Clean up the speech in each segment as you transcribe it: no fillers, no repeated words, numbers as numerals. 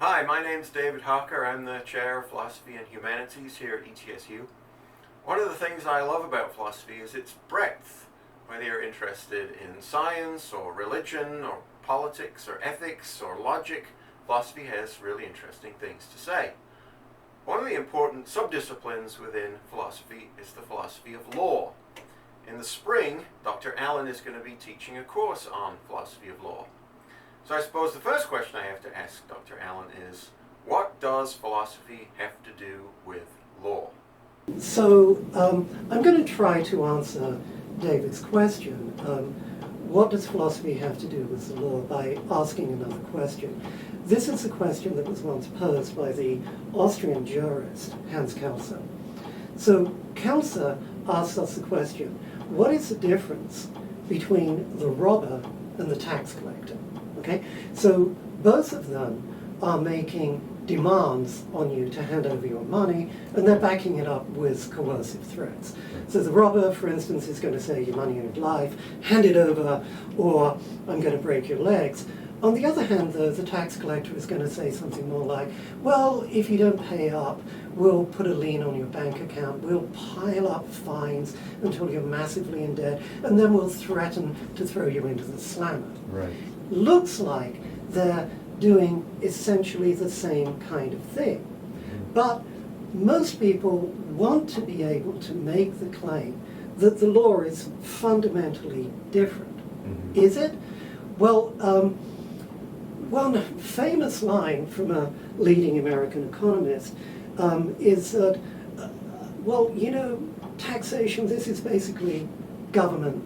Hi, my name's David Harker. I'm the Chair of Philosophy and Humanities here at ETSU. One of the things I love about philosophy is its breadth. Whether you're interested in science or religion or politics or ethics or logic, philosophy has really interesting things to say. One of the important subdisciplines within philosophy is the philosophy of law. In the spring, Dr. Allen is going to be teaching a course on philosophy of law. So I suppose the first question I have to ask Dr. Allen is, what does philosophy have to do with law? So I'm going to try to answer David's question, what does philosophy have to do with the law, by asking another question. This is a question that was once posed by the Austrian jurist Hans Kelsen. So Kelsen asked us the question, what is the difference between the robber and the tax collector? Okay, so both of them are making demands on you to hand over your money, and they're backing it up with coercive threats. So the robber, for instance, is going to say, your money and life, hand it over, or I'm going to break your legs. On the other hand, though, the tax collector is going to say something more like, well, if you don't pay up, we'll put a lien on your bank account, we'll pile up fines until you're massively in debt, and then we'll threaten to throw you into the slammer. Right. Looks like they're doing essentially the same kind of thing. But most people want to be able to make the claim that the law is fundamentally different. Mm-hmm. Is it? Well, one famous line from a leading American economist is that, well, you know, taxation, this is basically government,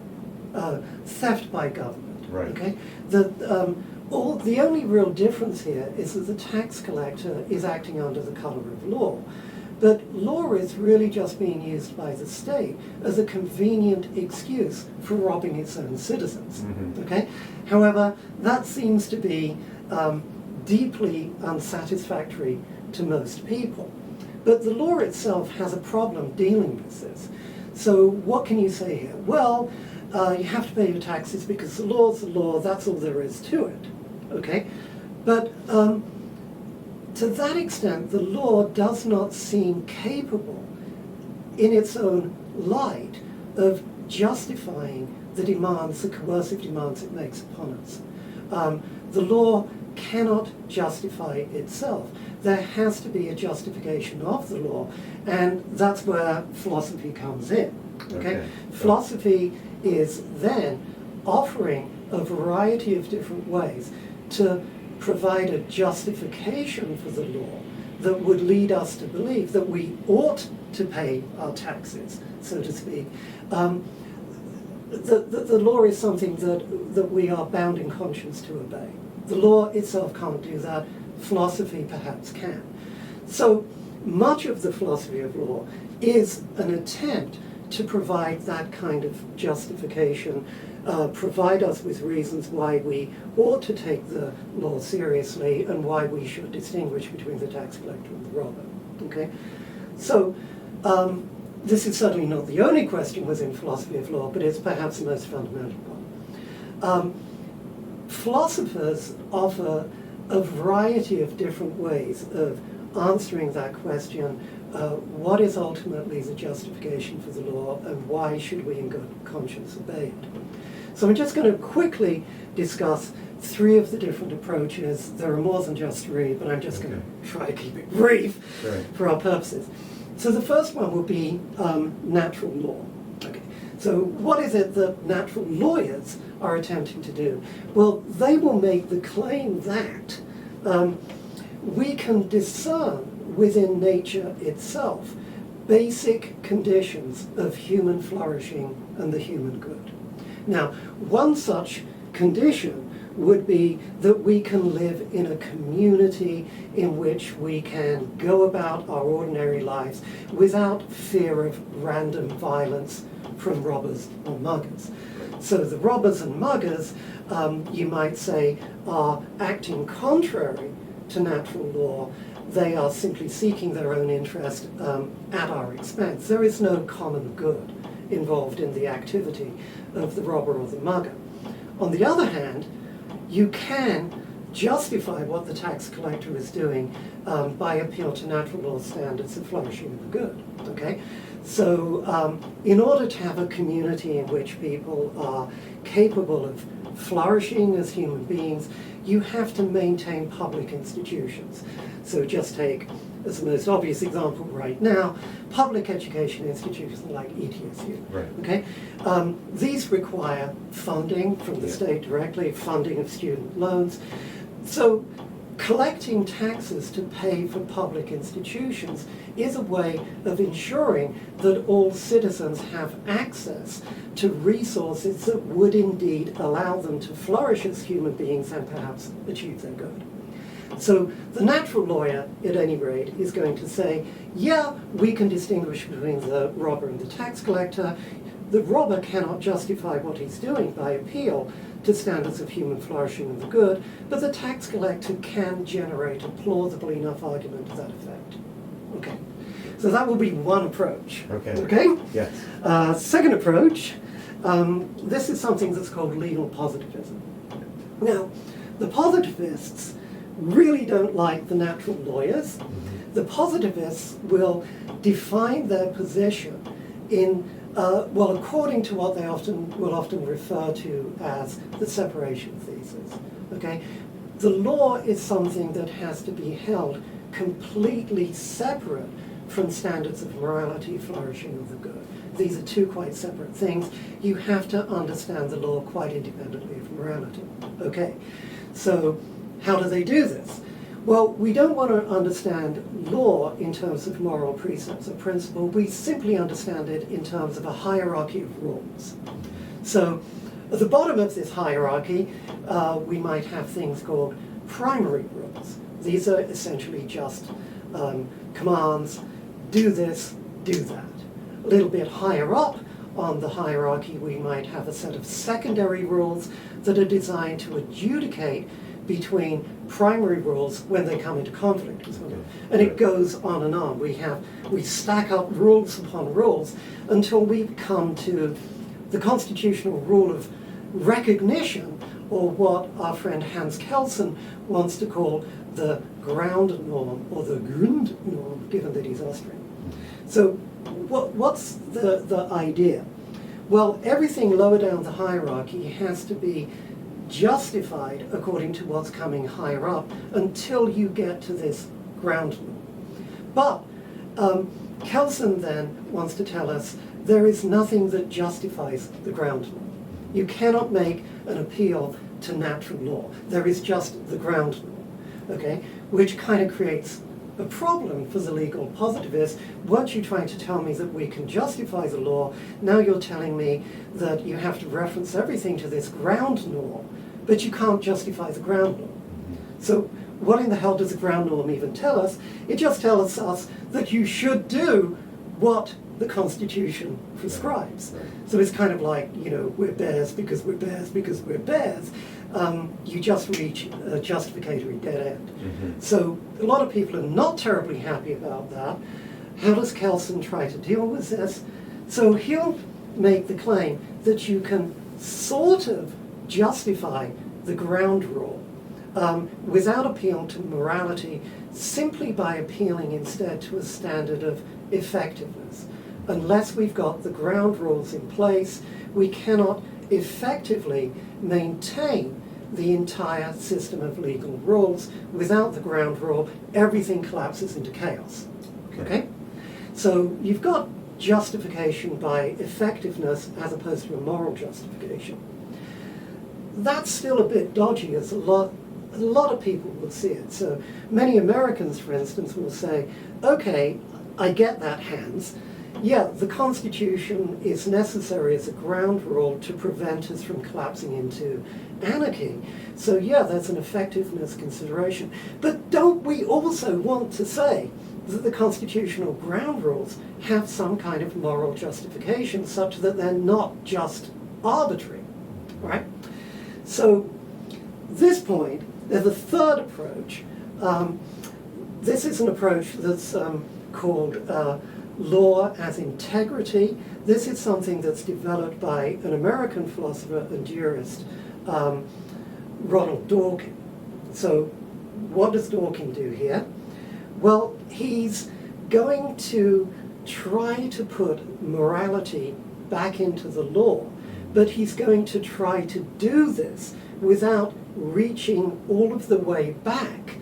theft by government. Right. Okay? The only real difference here is that the tax collector is acting under the colour of law. But law is really just being used by the state as a convenient excuse for robbing its own citizens. Mm-hmm. Okay? However, that seems to be deeply unsatisfactory to most people. But the law itself has a problem dealing with this. So what can you say here? Well, you have to pay your taxes because the law's the law, that's all there is to it. Okay? But to that extent, the law does not seem capable in its own light of justifying the demands, the coercive demands it makes upon us. The law cannot justify itself. There has to be a justification of the law, and that's where philosophy comes in. Okay? Philosophy is then offering a variety of different ways to provide a justification for the law that would lead us to believe that we ought to pay our taxes, so to speak. The law is something that we are bound in conscience to obey. The law itself can't do that. Philosophy perhaps can. So much of the philosophy of law is an attempt to provide that kind of justification, provide us with reasons why we ought to take the law seriously and why we should distinguish between the tax collector and the robber. Okay? So this is certainly not the only question within philosophy of law, but it's perhaps the most fundamental one. Philosophers offer a variety of different ways of answering that question, what is ultimately the justification for the law and why should we in good conscience obey it. So I'm just going to quickly discuss three of the different approaches. There are more than just three, but I'm just going to try to keep it brief for our purposes. So the first one will be natural law. Okay. So what is it that natural lawyers are attempting to do? Well, they will make the claim that we can discern within nature itself basic conditions of human flourishing and the human good. Now, one such condition would be that we can live in a community in which we can go about our ordinary lives without fear of random violence from robbers or muggers. So the robbers and muggers, you might say, are acting contrary to natural law. They are simply seeking their own interest at our expense. There is no common good involved in the activity of the robber or the mugger. On the other hand, you can justify what the tax collector is doing by appeal to natural law standards of flourishing of the good. Okay, so in order to have a community in which people are capable of flourishing as human beings, you have to maintain public institutions. So just take, as the most obvious example right now, public education institutions like ETSU. Right. Okay, these require funding from the state directly, funding of student loans. So collecting taxes to pay for public institutions is a way of ensuring that all citizens have access to resources that would indeed allow them to flourish as human beings and perhaps achieve their good. So the natural lawyer, at any rate, is going to say, yeah, we can distinguish between the robber and the tax collector. The robber cannot justify what he's doing by appeal to standards of human flourishing and the good, but the tax collector can generate a plausible enough argument to that effect. Okay, so that will be one approach. Okay. Okay? Yes. Second approach, this is something that's called legal positivism. Now, the positivists really don't like the natural lawyers. Mm-hmm. The positivists will define their position in well, according to what they will often refer to as the separation thesis. Okay, the law is something that has to be held completely separate from standards of morality, flourishing of the good. These are two quite separate things. You have to understand the law quite independently of morality. Okay, so how do they do this? Well, we don't want to understand law in terms of moral precepts or principle. We simply understand it in terms of a hierarchy of rules. So at the bottom of this hierarchy, we might have things called primary rules. These are essentially just commands, do this, do that. A little bit higher up on the hierarchy, we might have a set of secondary rules that are designed to adjudicate between primary rules when they come into conflict with one another. And it goes on and on. We stack up rules upon rules until we come to the constitutional rule of recognition, or what our friend Hans Kelsen wants to call the ground norm, or the Grundnorm, given that he's Austrian. So what's the idea? Well, everything lower down the hierarchy has to be justified according to what's coming higher up until you get to this ground law. But Kelsen then wants to tell us there is nothing that justifies the ground law. You cannot make an appeal to natural law. There is just the ground law, okay? Which kind of creates a problem for the legal positivist. Once you're trying to tell me that we can justify the law, now you're telling me that you have to reference everything to this ground law, but you can't justify the ground law. So what in the hell does the ground norm even tell us? It just tells us that you should do what the Constitution prescribes. So it's kind of like, you know, we're bears because we're bears because we're bears. You just reach a justificatory dead end. Mm-hmm. So a lot of people are not terribly happy about that. How does Kelsen try to deal with this? So he'll make the claim that you can sort of justify the ground rule without appeal to morality, simply by appealing instead to a standard of effectiveness. Unless we've got the ground rules in place, we cannot effectively maintain the entire system of legal rules. Without the ground rule, everything collapses into chaos. Okay? So you've got justification by effectiveness as opposed to a moral justification. That's still a bit dodgy, as a lot of people will see it. So many Americans, for instance, will say, okay, I get that, Hans. Yeah, the Constitution is necessary as a ground rule to prevent us from collapsing into anarchy. So yeah, that's an effectiveness consideration. But don't we also want to say that the constitutional ground rules have some kind of moral justification such that they're not just arbitrary, right? So this point, there's a third approach. This is an approach that's called law as integrity. This is something that's developed by an American philosopher and jurist, Ronald Dworkin. So what does Dawkins do here? Well, he's going to try to put morality back into the law, but he's going to try to do this without reaching all of the way back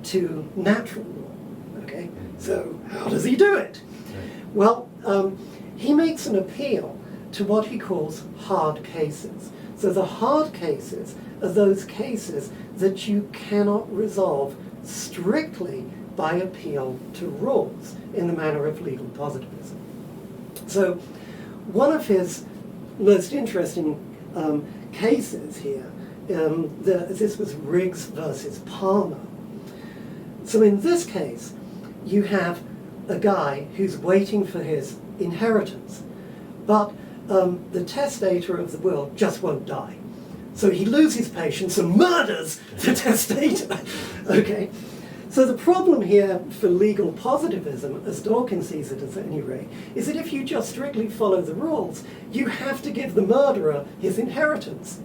to natural law. Okay, so how does he do it? Well, he makes an appeal to what he calls hard cases. So the hard cases are those cases that you cannot resolve strictly by appeal to rules in the manner of legal positivism. So one of his most interesting cases here, this was Riggs versus Palmer. So in this case, you have a guy who's waiting for his inheritance, but the testator of the will just won't die. So he loses patience and murders the testator. Okay? So the problem here for legal positivism, as Dawkins sees it at any rate, is that if you just strictly follow the rules, you have to give the murderer his inheritance.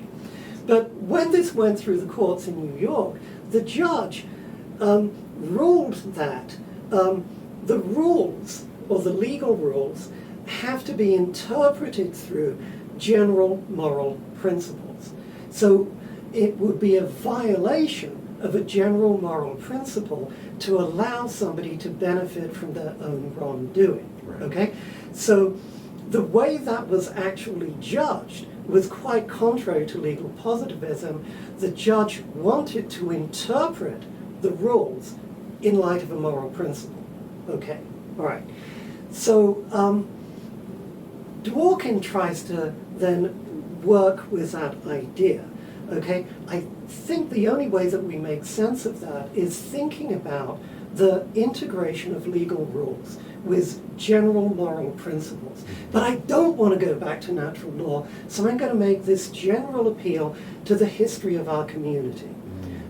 But when this went through the courts in New York, the judge ruled that the rules, or the legal rules, have to be interpreted through general moral principles. So it would be a violation of a general moral principle to allow somebody to benefit from their own wrongdoing. Right. Okay? So the way that was actually judged was quite contrary to legal positivism. The judge wanted to interpret the rules in light of a moral principle. Okay, all right. So Dworkin tries to then work with that idea. Okay, I think the only way that we make sense of that is thinking about the integration of legal rules with general moral principles. But I don't want to go back to natural law, so I'm going to make this general appeal to the history of our community.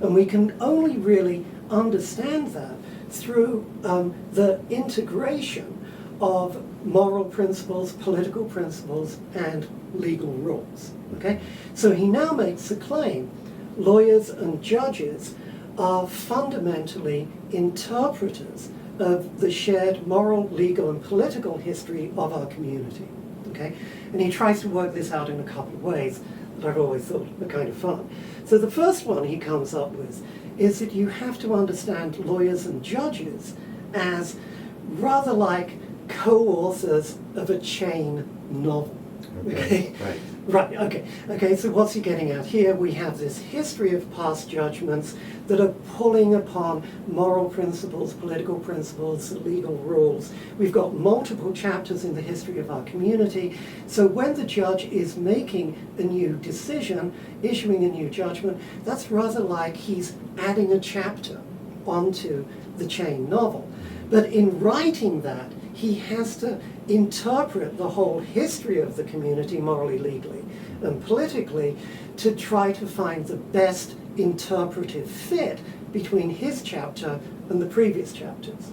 And we can only really understand that through the integration of moral principles, political principles, and legal rules. Okay? So he now makes the claim lawyers and judges are fundamentally interpreters of the shared moral, legal, and political history of our community. Okay? And he tries to work this out in a couple of ways that I've always thought were kind of fun. So the first one he comes up with is that you have to understand lawyers and judges as rather like co-authors of a chain novel. Okay? Right. Right, okay. Okay, so what's he getting at here? We have this history of past judgments that are pulling upon moral principles, political principles, legal rules. We've got multiple chapters in the history of our community. So when the judge is making a new decision, issuing a new judgment, that's rather like he's adding a chapter onto the chain novel. But in writing that, he has to interpret the whole history of the community morally, legally, and politically to try to find the best interpretive fit between his chapter and the previous chapters.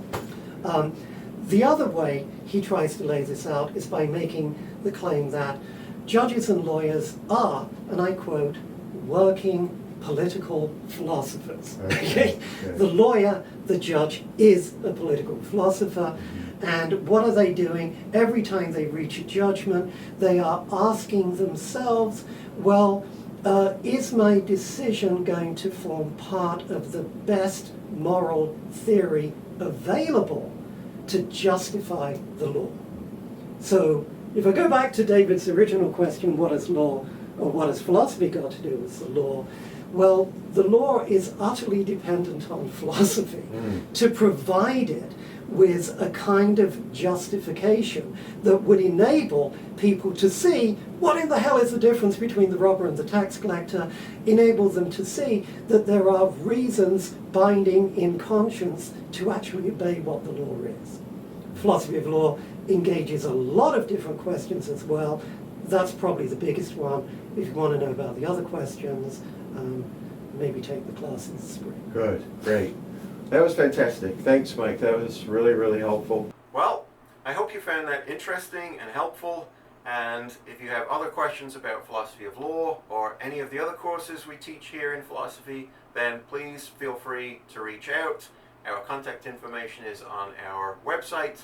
The other way he tries to lay this out is by making the claim that judges and lawyers are, and I quote, working political philosophers. Okay? The lawyer, the judge, is a political philosopher. And what are they doing? Every time they reach a judgment, they are asking themselves, well, is my decision going to form part of the best moral theory available to justify the law? So if I go back to David's original question, what has law or what has philosophy got to do with the law? Well, the law is utterly dependent on philosophy to provide it with a kind of justification that would enable people to see what in the hell is the difference between the robber and the tax collector, enable them to see that there are reasons binding in conscience to actually obey what the law is. Philosophy of law engages a lot of different questions as well. That's probably the biggest one. If you want to know about the other questions, maybe take the class in the spring. Good, great. That was fantastic. Thanks, Mike. That was really, really helpful. Well, I hope you found that interesting and helpful. And if you have other questions about philosophy of law or any of the other courses we teach here in philosophy, then please feel free to reach out. Our contact information is on our website.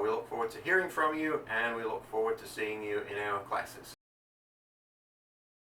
We look forward to hearing from you, and we look forward to seeing you in our classes.